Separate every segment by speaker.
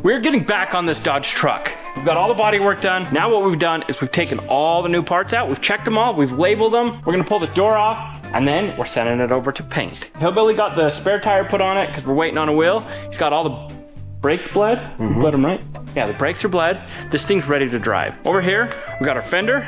Speaker 1: we're getting back on this Dodge truck. We've got all the body work done. Now what we've done is we've taken all the new parts out. We've checked them all. We've labeled them. We're gonna pull the door off and then we're sending it over to paint. Hillbilly got the spare tire put on it because we're waiting on a wheel. He's got all the brakes bled. Bled them, right? Yeah, the brakes are bled. This thing's ready to drive. Over here, we got our fender.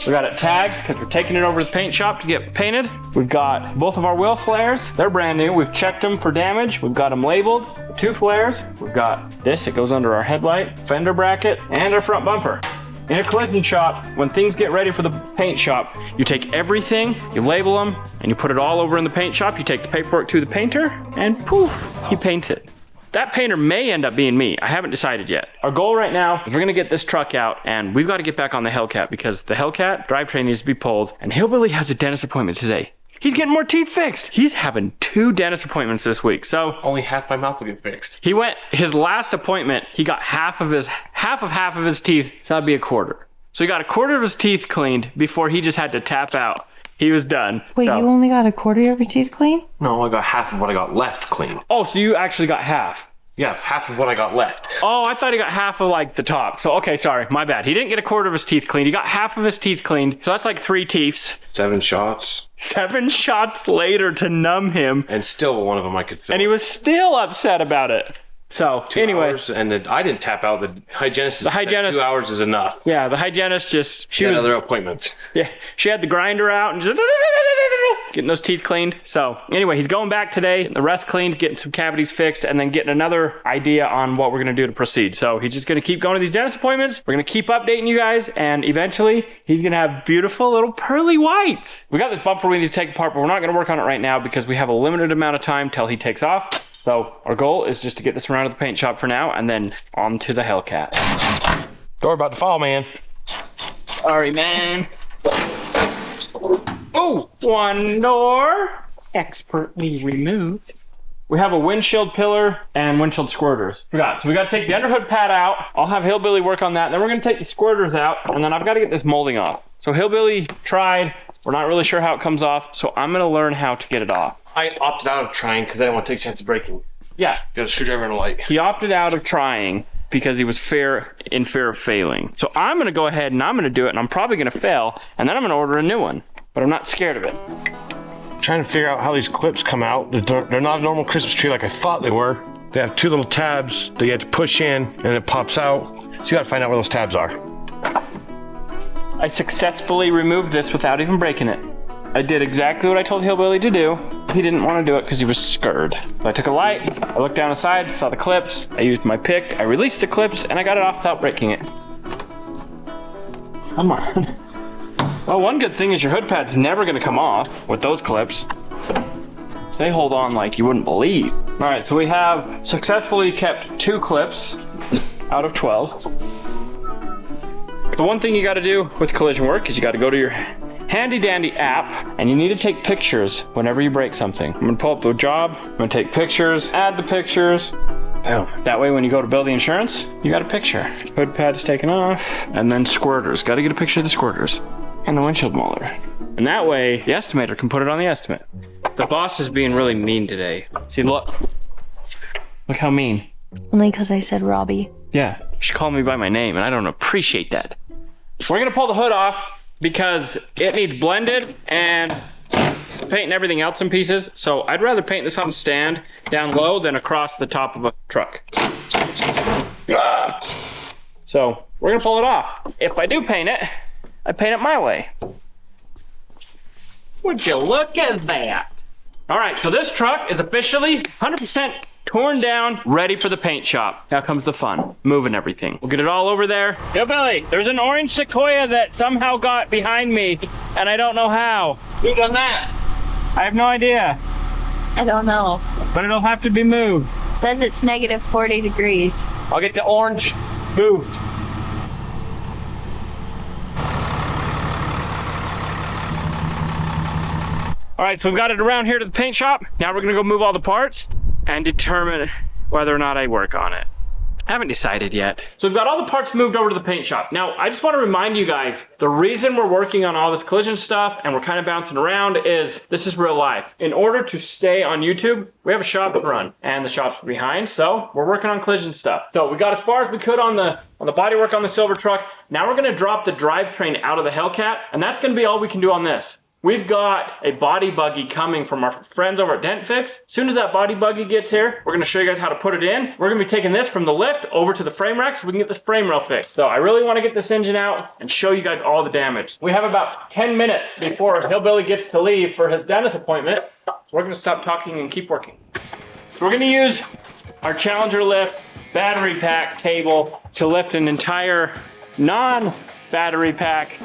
Speaker 1: We got it tagged because we're taking it over to the paint shop to get painted. We've got both of our wheel flares. They're brand new. We've checked them for damage. We've got them labeled. 2 flares. We've got this, it goes under our headlight, fender bracket, and our front bumper. In a collision shop, when things get ready for the paint shop, you take everything, you label them, and you put it all over in the paint shop. You take the paperwork to the painter, and poof, he paints it. That painter may end up being me. I haven't decided yet. Our goal right now is we're gonna get this truck out and we've got to get back on the HellCat because the HellCat drivetrain needs to be pulled and Hillbilly has a dentist appointment today. He's getting more teeth fixed. He's having 2 dentist appointments this week, so.
Speaker 2: Only half my mouth will get fixed.
Speaker 1: He went, his last appointment, he got half of his teeth, so that'd be a quarter. So he got a quarter of his teeth cleaned before he just had to tap out. He was done.
Speaker 3: Wait,
Speaker 1: so.
Speaker 3: You only got a quarter of your teeth clean?
Speaker 2: No, I got half of what I got left clean.
Speaker 1: Oh, so you actually got half?
Speaker 2: Yeah, half of what I got left.
Speaker 1: Oh, I thought he got half of like the top. So, okay, sorry, my bad. He didn't get a quarter of his teeth cleaned. He got half of his teeth cleaned. So that's like 3 teeths.
Speaker 2: 7 shots.
Speaker 1: 7 shots later to numb him.
Speaker 2: And still one of them I could feel.
Speaker 1: And he was still upset about it. So,
Speaker 2: 2
Speaker 1: anyway.
Speaker 2: hours, and I didn't tap out. The hygienist said 2 hours is enough.
Speaker 1: Yeah, the hygienist just,
Speaker 2: she had other appointments.
Speaker 1: Yeah, she had the grinder out and just getting those teeth cleaned. So anyway, he's going back today, getting the rest cleaned, getting some cavities fixed, and then getting another idea on what we're gonna do to proceed. So he's just gonna keep going to these dentist appointments. We're gonna keep updating you guys, and eventually he's gonna have beautiful little pearly whites. We got this bumper we need to take apart, but we're not gonna work on it right now because we have a limited amount of time till he takes off. So our goal is just to get this around to the paint shop for now, and then on to the HellCat.
Speaker 2: Door about to fall, man.
Speaker 1: Sorry, man. Oh, one door expertly removed. We have a windshield pillar and windshield squirters. Forgot, so we gotta take the underhood pad out. I'll have Hillbilly work on that. Then we're gonna take the squirters out, and then I've gotta get this molding off. So Hillbilly tried. We're not really sure how it comes off, so I'm gonna learn how to get it off.
Speaker 2: I opted out of trying because I didn't want to take a chance of breaking.
Speaker 1: Yeah.
Speaker 2: Got a screwdriver and a light.
Speaker 1: He opted out of trying because he was in fear of failing. So I'm gonna go ahead and I'm gonna do it, and I'm probably gonna fail, and then I'm gonna order a new one. But I'm not scared of it.
Speaker 2: I'm trying to figure out how these clips come out. They're not a normal Christmas tree like I thought they were. They have 2 little tabs that you have to push in and it pops out. So you gotta find out where those tabs are.
Speaker 1: I successfully removed this without even breaking it. I did exactly what I told Hillbilly to do. He didn't want to do it because he was scared. So I took a light, I looked down the side, saw the clips, I used my pick, I released the clips, and I got it off without breaking it. Come on. Well, one good thing is your hood pad's never gonna come off with those clips. So they hold on like you wouldn't believe. All right, so we have successfully kept 2 clips out of 12. The one thing you gotta do with collision work is you gotta go to your handy dandy app, and you need to take pictures whenever you break something. I'm gonna pull up the job, I'm gonna take pictures, add the pictures. Oh, that way when you go to bill the insurance, you got a picture. Hood pad's taken off, and then squirters. Gotta get a picture of the squirters. And the windshield molder. And that way, the estimator can put it on the estimate. The boss is being really mean today. See, look. Look how mean.
Speaker 3: Only because I said Robby.
Speaker 1: Yeah, she called me by my name, and I don't appreciate that. So we're gonna pull the hood off because it needs blended and painting everything else in pieces. So I'd rather paint this on a stand down low than across the top of a truck. So we're gonna pull it off. If I do paint it, I paint it my way. Would you look at that? All right, so this truck is officially 100% torn down, ready for the paint shop. Now comes the fun, moving everything. We'll get it all over there. Yo, Billy, there's an orange Sequoia that somehow got behind me, and I don't know how.
Speaker 2: Who done that?
Speaker 1: I have no idea,
Speaker 3: I don't know.
Speaker 1: but it'll have to be moved.
Speaker 3: It says it's negative 40 degrees.
Speaker 1: I'll get the orange moved. All right, so we've got it around here to the paint shop. Now we're gonna go move all the parts and determine whether or not I work on it. Haven't decided yet. So we've got all the parts moved over to the paint shop. Now, I just want to remind you guys, the reason we're working on all this collision stuff and we're kind of bouncing around is this is real life. In order to stay on YouTube, we have a shop to run and the shop's behind, so we're working on collision stuff. So we got as far as we could on the bodywork on the silver truck. Now we're gonna drop the drivetrain out of the HellCat, and that's gonna be all we can do on this. We've got a body buggy coming from our friends over at Dent Fix. As soon as that body buggy gets here, we're gonna show you guys how to put it in. We're gonna be taking this from the lift over to the frame rack so we can get this frame rail fixed. So I really wanna get this engine out and show you guys all the damage. We have about 10 minutes before Hillbilly gets to leave for his dentist appointment. So we're gonna stop talking and keep working. So we're gonna use our Challenger lift battery pack table to lift an entire non-battery pack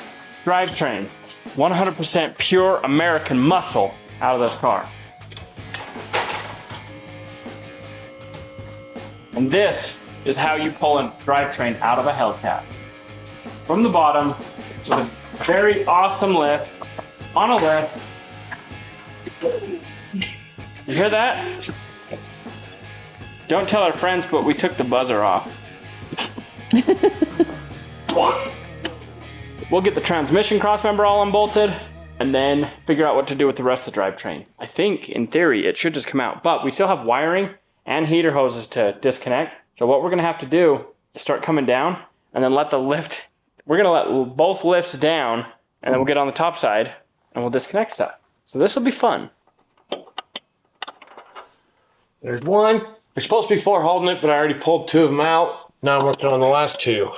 Speaker 1: drivetrain. 100% pure American muscle out of this car. And this is how you pull a drivetrain out of a HellCat. From the bottom, with a very awesome lift, on a lift. You hear that? Don't tell our friends, but we took the buzzer off. We'll get the transmission crossmember all unbolted and then figure out what to do with the rest of the drivetrain. I think, in theory, it should just come out, but we still have wiring and heater hoses to disconnect. So what we're gonna have to do is start coming down and then let the lift, we're gonna let both lifts down and then we'll get on the top side and we'll disconnect stuff. So this will be fun.
Speaker 2: There's one. There's supposed to be 4 holding it, but I already pulled 2 of them out. Now I'm working on the last 2.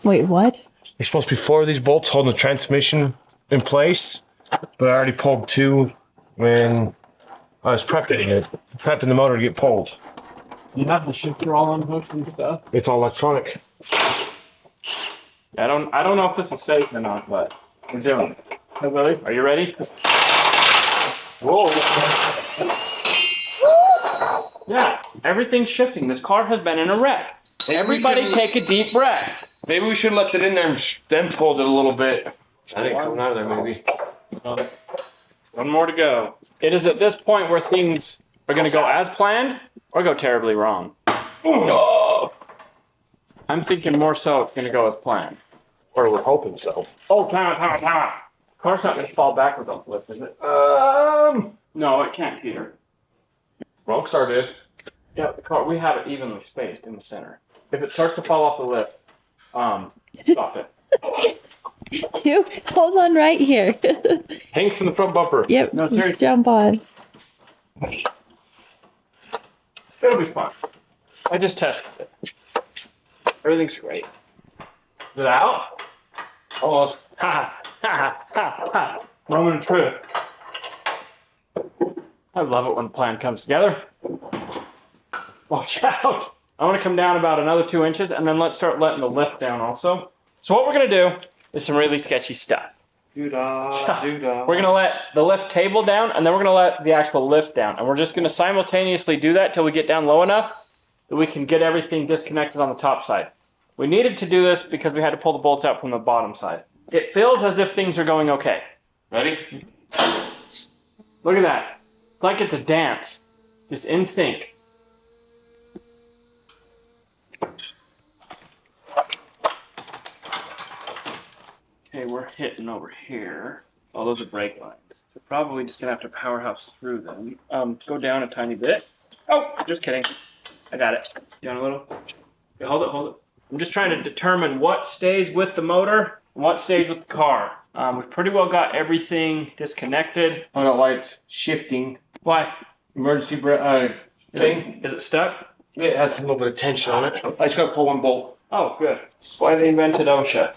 Speaker 3: Wait, what?
Speaker 2: There's supposed to be 4 of these bolts holding the transmission in place, but I already pulled 2 when I was prepping the motor to get pulled.
Speaker 1: You have the shifter all unhooked and stuff?
Speaker 2: It's all electronic.
Speaker 1: I don't know if this is safe or not, but we're doing it. Hey, Willie, are you ready? Whoa. Yeah, everything's shifting. This car has been in a wreck. Everybody take a deep breath.
Speaker 2: Maybe we should have left it in there and then pulled it a little bit. I think coming out of there maybe.
Speaker 1: One more to go. It is at this point where things are going to go as planned or go terribly wrong. Oh. I'm thinking more so it's going to go as planned.
Speaker 2: Or we're hoping so.
Speaker 1: Oh, time out. The car's not going to fall backwards on the lift, is it? No, it can't, Peter.
Speaker 2: Rockstar did.
Speaker 1: Yeah, the car, we have it evenly spaced in the center. If it starts to fall off the lift, stop it.
Speaker 3: You hold on right here.
Speaker 2: Hang from the front bumper.
Speaker 3: Yep,
Speaker 1: No, seriously.
Speaker 3: jump on.
Speaker 1: It'll be fun. I just tested it. Everything's great. Is it out?
Speaker 2: Almost.
Speaker 1: Ha ha ha. Moment of truth. I love it when the plan comes together. Watch out. I want to come down about another 2 inches and then let's start letting the lift down also. So what we're going to do is some really sketchy stuff. We're going to let the lift table down and then we're going to let the actual lift down. And we're just going to simultaneously do that till we get down low enough that we can get everything disconnected on the top side. We needed to do this because we had to pull the bolts out from the bottom side. It feels as if things are going okay.
Speaker 2: Ready?
Speaker 1: Look at that. It's like it's a dance. Just in sync. Okay, we're hitting over here. Oh, those are brake lines. So probably just gonna have to powerhouse through them. Go down a tiny bit. Oh, just kidding. I got it. Down a little. Okay, hold it. I'm just trying to determine what stays with the motor and what stays with the car. We've pretty well got everything disconnected.
Speaker 2: I don't like shifting.
Speaker 1: Why?
Speaker 2: Emergency thing.
Speaker 1: Is it stuck?
Speaker 2: It has a little bit of tension on it. I just gotta pull 1 bolt.
Speaker 1: Oh, good. That's why they invented OSHA.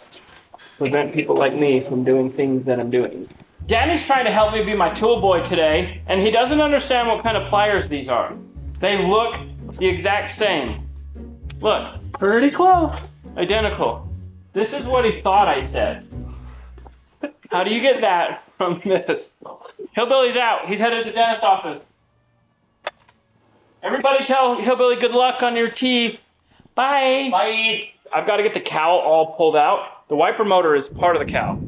Speaker 1: Prevent people like me from doing things that I'm doing. Danny's trying to help me be my tool boy today, and he doesn't understand what kind of pliers these are. They look the exact same. Look, pretty close. Identical. This is what he thought I said. How do you get that from this? Hillbilly's out. He's headed to the dentist's office. Everybody tell Hillbilly good luck on your teeth. Bye.
Speaker 2: Bye.
Speaker 1: I've got to get the cowl all pulled out. The wiper motor is part of the cowl.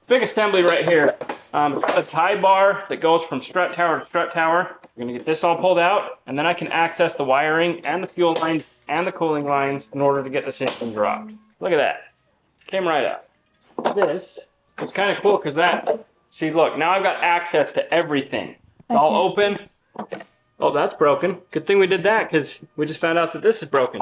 Speaker 1: Big assembly right here. It's got a tie bar that goes from strut tower to strut tower. We're gonna get this all pulled out, and then I can access the wiring and the fuel lines and the cooling lines in order to get this engine dropped. Look at that. Came right up. This is kind of cool because that, see, look, now I've got access to everything. It's all open. Oh, that's broken. Good thing we did that because we just found out that this is broken.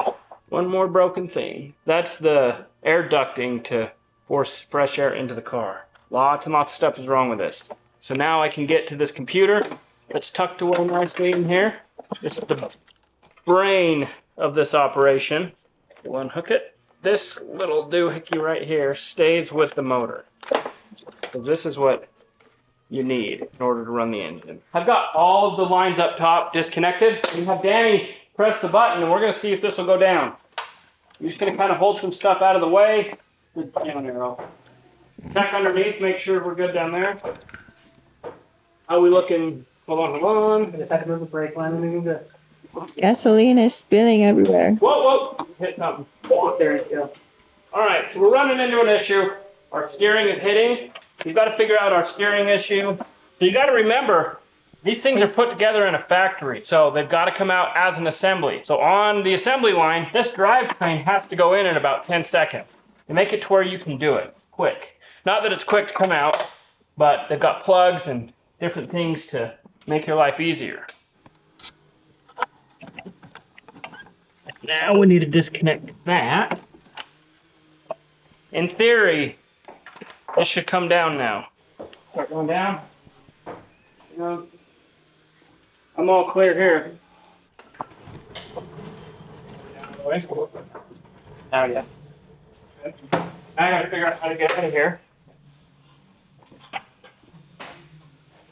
Speaker 1: One more broken thing. That's the air ducting to force fresh air into the car. Lots and lots of stuff is wrong with this. So now I can get to this computer that's tucked away nicely in here. This is the brain of this operation. We'll unhook it. This little doohickey right here stays with the motor. So this is what you need in order to run the engine. I've got all of the lines up top disconnected. We have Danny press the button and we're gonna see if this will go down. I'm just gonna kind of hold some stuff out of the way. Good down arrow. Check underneath, make sure we're good down there. How are we looking? Hold on. I just had to move the brake line and move this.
Speaker 3: Gasoline is spilling everywhere.
Speaker 1: Whoa, hit something. There you go. All right, so we're running into an issue. Our steering is hitting. We've got to figure out our steering issue. So you got to remember, these things are put together in a factory, so they've got to come out as an assembly. So on the assembly line, this drivetrain has to go in about 10 seconds. They make it to where you can do it quick. Not that it's quick to come out, but they've got plugs and different things to make your life easier. Now we need to disconnect that. In theory, this should come down now. Start going down. You know, I'm all clear here. Oh yeah. I gotta figure out how to get out of here.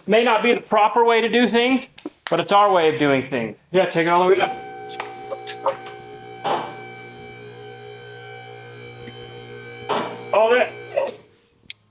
Speaker 1: May not be the proper way to do things, but it's our way of doing things. Yeah, take it all the way up. All that.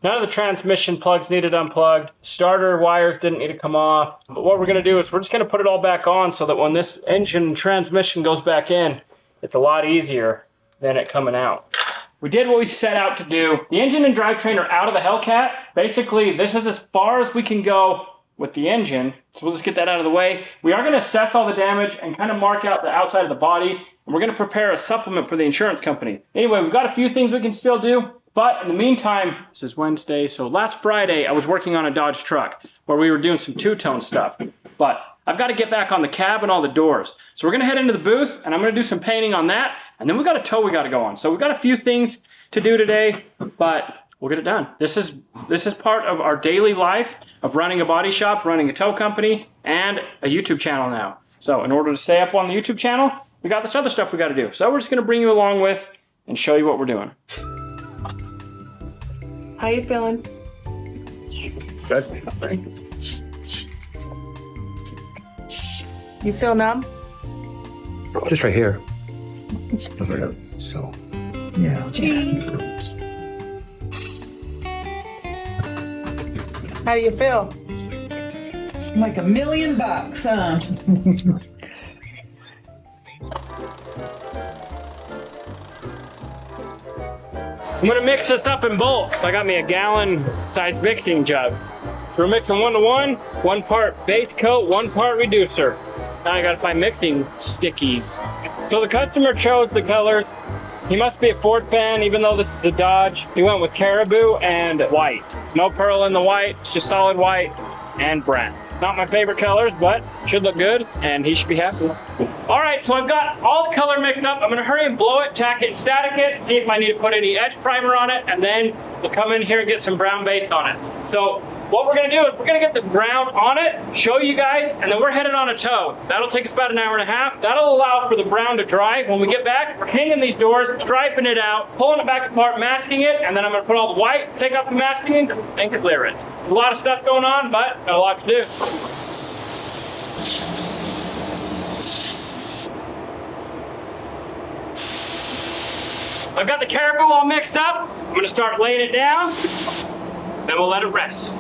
Speaker 1: None of the transmission plugs needed unplugged. Starter wires didn't need to come off. But what we're gonna do is we're just gonna put it all back on so that when this engine and transmission goes back in, it's a lot easier than it coming out. We did what we set out to do. The engine and drivetrain are out of the HellCat. Basically, this is as far as we can go with the engine. So we'll just get that out of the way. We are gonna assess all the damage and kind of mark out the outside of the body. And we're gonna prepare a supplement for the insurance company. Anyway, we've got a few things we can still do. But in the meantime, this is Wednesday, so last Friday I was working on a Dodge truck where we were doing some two-tone stuff. But I've got to get back on the cab and all the doors. So we're gonna head into the booth and I'm gonna do some painting on that. And then we've got a tow we gotta go on. So we've got a few things to do today, but we'll get it done. This is part of our daily life of running a body shop, running a tow company, and a YouTube channel now. So in order to stay up on the YouTube channel, we got this other stuff we gotta do. So we're just gonna bring you along with and show you what we're doing.
Speaker 4: How you feeling?
Speaker 2: Good.
Speaker 4: You feel numb?
Speaker 2: Just right here. So, yeah.
Speaker 4: How do you feel?
Speaker 5: Like $1 million, huh?
Speaker 1: I'm gonna mix this up in bulk. I got me a gallon-sized mixing jug. So we're mixing 1-to-1, 1 part base coat, 1 part reducer. Now I gotta find mixing stickies. So the customer chose the colors. He must be a Ford fan, even though this is a Dodge. He went with caribou and white. No pearl in the white, it's just solid white and brown. Not my favorite colors, but should look good, and he should be happy. All right, so I've got all the color mixed up. I'm gonna hurry and blow it, tack it, static it, see if I need to put any etch primer on it, and then we'll come in here and get some brown base on it. So what we're gonna do is we're gonna get the brown on it, show you guys, and then we're headed on a tow. That'll take us about an hour and a half. That'll allow for the brown to dry. When we get back, we're hanging these doors, striping it out, pulling it back apart, masking it, and then I'm gonna put all the white, take off the masking, and clear it. There's a lot of stuff going on, but got a lot to do. I've got the caribou all mixed up. I'm gonna start laying it down, then we'll let it rest.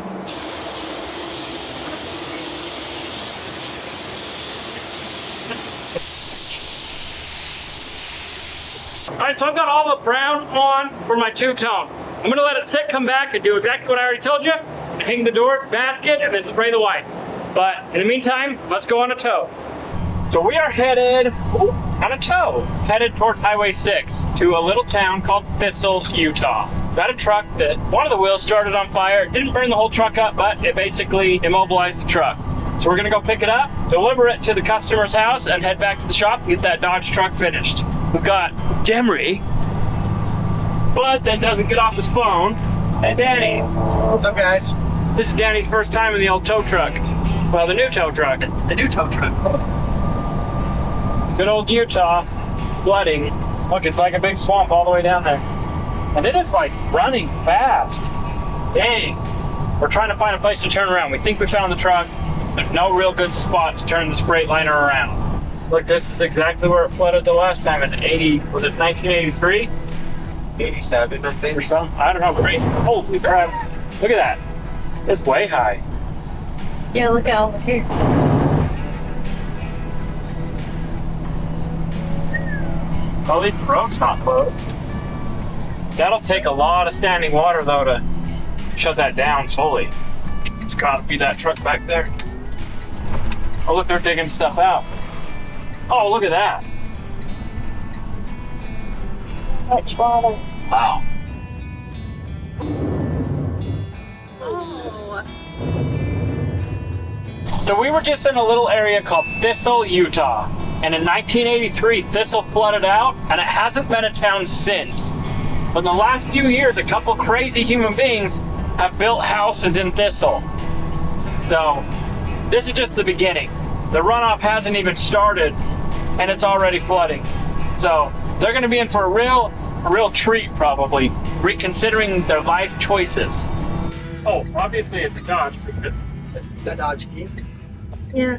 Speaker 1: All right, so I've got all the brown on for my two-tone. I'm gonna let it sit, come back, and do exactly what I already told you. Hang the door, basket, and then spray the white. But in the meantime, let's go on a tow. So we are headed on a tow, headed towards Highway 6 to a little town called Thistle, Utah. Got a truck that one of the wheels started on fire. It didn't burn the whole truck up, but it basically immobilized the truck. So we're gonna go pick it up, deliver it to the customer's house, and head back to the shop and get that Dodge truck finished. We've got Demery, but that doesn't get off his phone, and Danny.
Speaker 6: What's up, guys?
Speaker 1: This is Danny's first time in the old tow truck. Well, the new tow truck.
Speaker 6: The new tow truck.
Speaker 1: Good old Utah, flooding. Look, it's like a big swamp all the way down there. And it is like running fast. Dang. We're trying to find a place to turn around. We think we found the truck. There's no real good spot to turn this Freightliner around. Look, this is exactly where it flooded the last time in 1983?
Speaker 6: 87, I think.
Speaker 1: Or something? I don't know, great. Holy crap. Look at that. It's way high.
Speaker 3: Yeah, look out over here.
Speaker 1: Oh, at least the road's not closed. That'll take a lot of standing water, though, to shut that down fully. It's gotta be that truck back there. Oh, look, they're digging stuff out. Oh, look at that.
Speaker 3: Much water.
Speaker 1: Wow.
Speaker 5: Oh.
Speaker 1: So we were just in a little area called Thistle, Utah. And in 1983, Thistle flooded out, and it hasn't been a town since. But in the last few years, a couple crazy human beings have built houses in Thistle. So this is just the beginning. The runoff hasn't even started, and it's already flooding. So they're gonna be in for a real treat, probably, reconsidering their life choices. Oh, obviously it's a Dodge because
Speaker 6: It's the Dodge key.
Speaker 3: Yeah.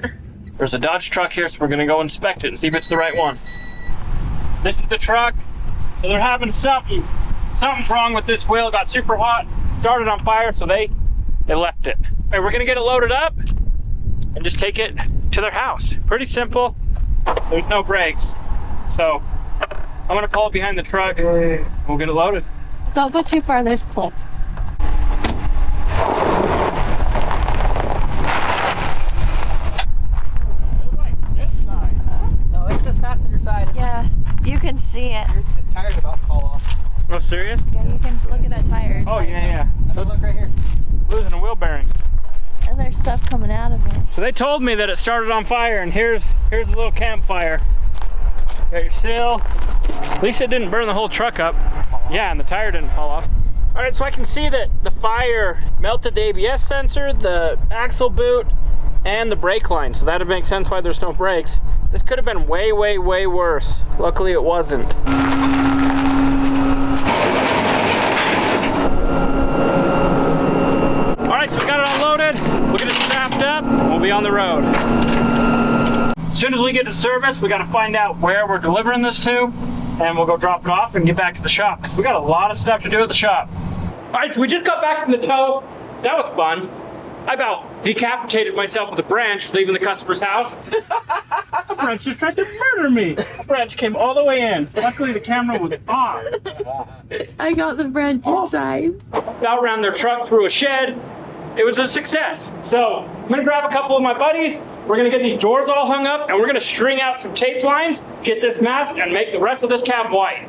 Speaker 1: there's a Dodge truck here, so we're gonna go inspect it and see if it's the right one. This is the truck. So they're having something's wrong with this wheel. It got super hot, started on fire, so they left it. Okay, we're gonna get it loaded up and just take it to their house. Pretty simple. There's no brakes. So I'm gonna pull it behind the truck. We'll get it loaded.
Speaker 3: Don't go too far, there's cliff.
Speaker 6: No, it's this passenger side.
Speaker 3: Yeah, you can see it.
Speaker 6: The tire's about to fall off.
Speaker 1: Oh, serious?
Speaker 3: Yeah, you can look at that tire. It's
Speaker 1: Oh,
Speaker 3: like-
Speaker 1: yeah.
Speaker 6: And then look right here.
Speaker 1: Losing a wheel bearing.
Speaker 3: And there's stuff coming out of it.
Speaker 1: So they told me that it started on fire, and here's a little campfire. Got your sill. At least it didn't burn the whole truck up. Yeah, and the tire didn't fall off. All right, so I can see that the fire melted the ABS sensor, the axle boot, and the brake line. So that would make sense why there's no brakes. This could have been way, way, way worse. Luckily it wasn't. All right, so we got it unloaded. We'll get it strapped up, and we'll be on the road. As soon as we get to service, we got to find out where we're delivering this to, and we'll go drop it off and get back to the shop, because we got a lot of stuff to do at the shop. All right, so we just got back from the tow. That was fun. I about decapitated myself with a branch leaving the customer's house. A branch just tried to murder me. A branch came all the way in. Luckily, the camera was on.
Speaker 3: I got the branch inside.
Speaker 1: Got around their truck through a shed. It was a success. So I'm gonna grab a couple of my buddies. We're gonna get these doors all hung up, and we're gonna string out some tape lines, get this masked, and make the rest of this cab white.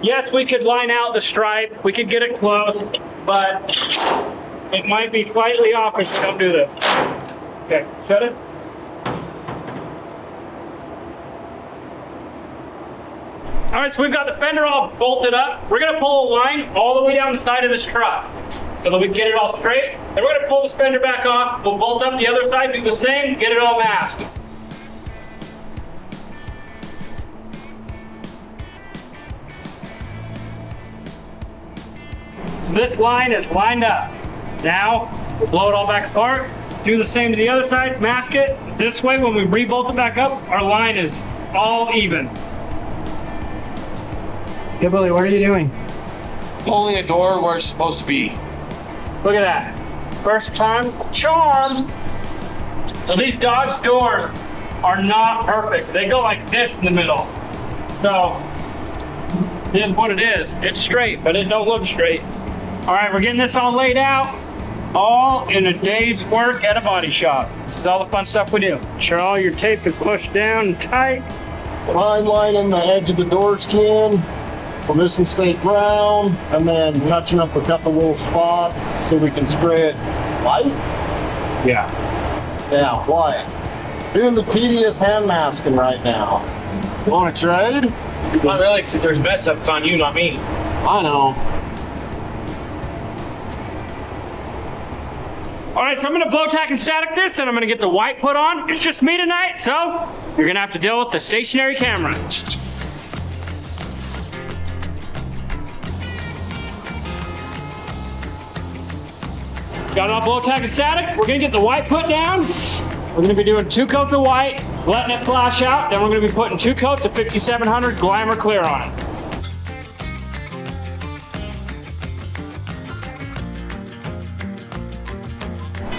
Speaker 1: Yes, we could line out the stripe. We could get it close, but it might be slightly off if we don't do this. Okay, shut it. All right, so we've got the fender all bolted up. We're gonna pull a line all the way down the side of this truck so that we can get it all straight. Then we're gonna pull this fender back off. We'll bolt up the other side, do the same, get it all masked. So this line is lined up. Now, we'll blow it all back apart, do the same to the other side, mask it. This way, when we re-bolt it back up, our line is all even.
Speaker 6: Hey, Billy, what are you doing?
Speaker 2: Pulling a door where it's supposed to be.
Speaker 1: Look at that. First time charm. So these Dodge doors are not perfect. They go like this in the middle. So here's what it is. It's straight, but it don't look straight. All right, we're getting this all laid out. All in a day's work at a body shop. This is all the fun stuff we do. Make sure all your tape is pushed down and tight.
Speaker 7: Line lining the edge of the door skin for this and stay brown, and then touching up a couple little spots so we can spray it white.
Speaker 2: Yeah.
Speaker 7: Yeah, white. Doing the tedious hand masking right now. You want to trade?
Speaker 2: Not really, because if there's mess up, it's on you, not me.
Speaker 7: I know.
Speaker 1: All right, so I'm gonna blow tack and static this, and I'm gonna get the white put on. It's just me tonight, so you're gonna have to deal with the stationary camera. Got it all blow tack and static. We're gonna get the white put down. We're gonna be doing 2 coats of white, letting it flash out. Then we're gonna be putting 2 coats of 5700 Glamour Clear on it.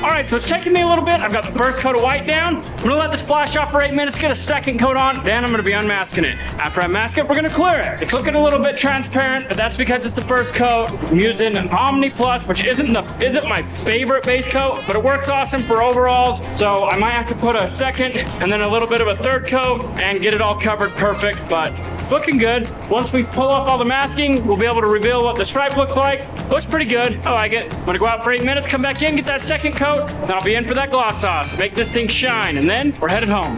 Speaker 1: All right, so it's taking me a little bit. I've got the first coat of white down. I'm gonna let this flash off for 8 minutes, get a second coat on, then I'm gonna be unmasking it. After I mask it, we're gonna clear it. It's looking a little bit transparent, but that's because it's the first coat. I'm using an Omni Plus, which isn't my favorite base coat, but it works awesome for overalls. So I might have to put a second and then a little bit of a third coat and get it all covered perfect, but it's looking good. Once we pull off all the masking, we'll be able to reveal what the stripe looks like. Looks pretty good, I like it. I'm gonna go out for 8 minutes, come back in, get that second coat, then I'll be in for that gloss sauce. Make this thing shine, and then we're headed home.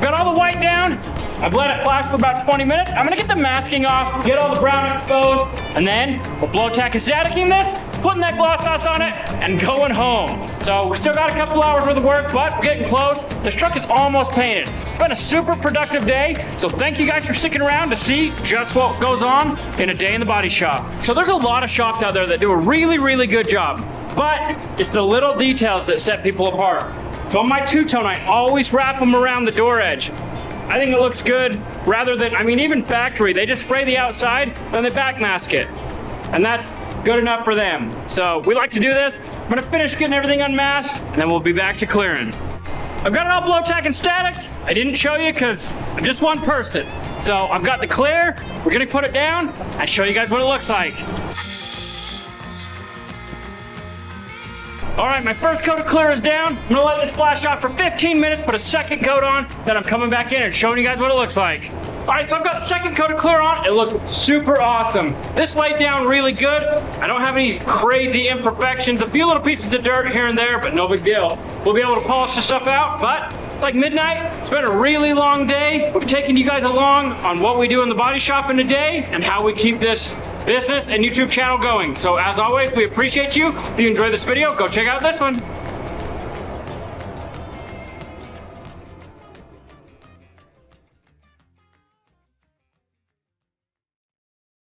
Speaker 1: Got all the white down. I've let it flash for about 20 minutes. I'm gonna get the masking off, get all the brown exposed, and then we'll blow tack and staticking this, putting that gloss sauce on it, and going home. So we still got a couple hours worth of work, but we're getting close. This truck is almost painted. It's been a super productive day, so thank you guys for sticking around to see just what goes on in a day in the body shop. So there's a lot of shops out there that do a really, really good job, but it's the little details that set people apart. So on my two-tone, I always wrap them around the door edge. I think it looks good rather than, even factory, they just spray the outside and they backmask it. And that's good enough for them. So we like to do this. I'm gonna finish getting everything unmasked and then we'll be back to clearing. I've got it all blow tack and static. I didn't show you because I'm just one person. So I've got the clear, we're gonna put it down and show you guys what it looks like. All right, my first coat of clear is down. I'm gonna let this flash off for 15 minutes, put a second coat on, then I'm coming back in and showing you guys what it looks like. All right, so I've got the second coat of clear on. It looks super awesome. This laid down really good. I don't have any crazy imperfections, a few little pieces of dirt here and there, but no big deal. We'll be able to polish this stuff out, but it's like midnight. It's been a really long day. We've taken you guys along on what we do in the body shop in a day and how we keep this business and YouTube channel going. So as always, we appreciate you. If you enjoyed this video, go check out this one.